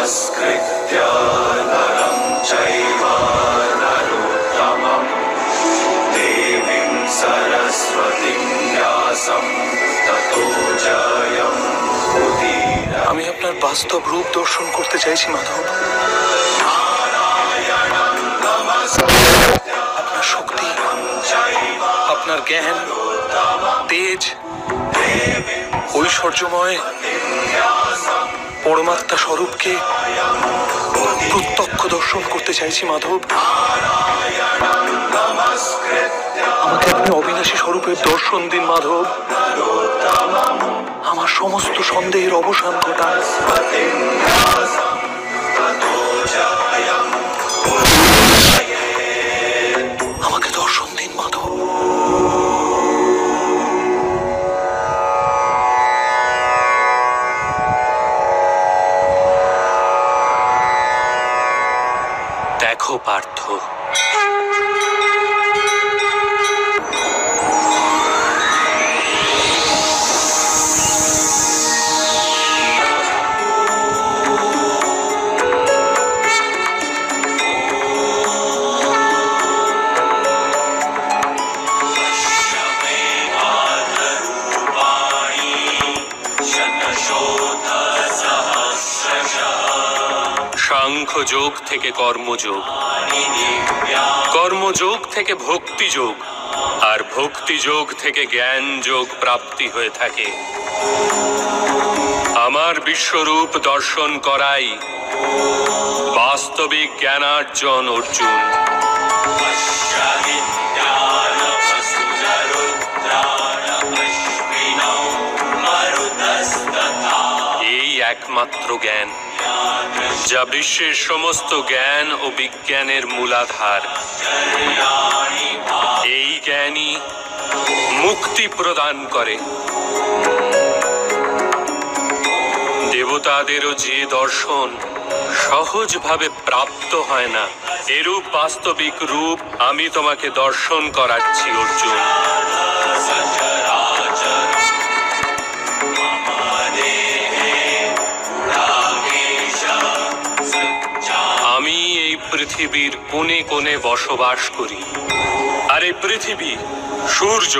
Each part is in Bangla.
नमस्कृत्य नरं चैव नरोत्तमं देवीं सरस्वतीं व्यासं ततो जयमुदीरये। আমি আপনার বাস্তব রূপ দর্শন করতে চাইছি মাধব। আপনার শক্তি, আপনার জ্ঞান, তেজ, ঐশ্বর্যময় পরমাত্মা স্বরূপকে প্রত্যক্ষ দর্শন করতে চাইছি মাধব। আমাকে আপনি অবিনাশী স্বরূপের দর্শন দিন মাধব। আমার সমস্ত সন্দেহের অবসান ঘটান। আমাকে দর্শন দিন মাধব। দেখো পার্থ, সাংখ্যযোগ থেকে কর্মযোগ, কর্মযোগ থেকে ভক্তিযোগ, আর ভক্তিযোগ থেকে জ্ঞান যোগ প্রাপ্তি হয়ে থাকে। আমার বিশ্বরূপ দর্শন করাই বাস্তবিক জ্ঞানার্জন অর্জুন। এই একমাত্র জ্ঞান যা বিশ্বের সমস্ত জ্ঞান ও বিজ্ঞানের মূলাধার। এই জ্ঞানই মুক্তি প্রদান করে। দেবতাদেরও যে দর্শন সহজভাবে প্রাপ্ত হয় না, এরূপ বাস্তবিক রূপ আমি তোমাকে দর্শন করাচ্ছি অর্জুন। আমি এই পৃথিবীর কোণে কোণে বসবাস করি, আর এই পৃথিবী সূর্য,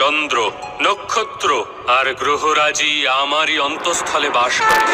চন্দ্র, নক্ষত্র আর গ্রহরাজি আমারই অন্তঃস্থলে বাস করে।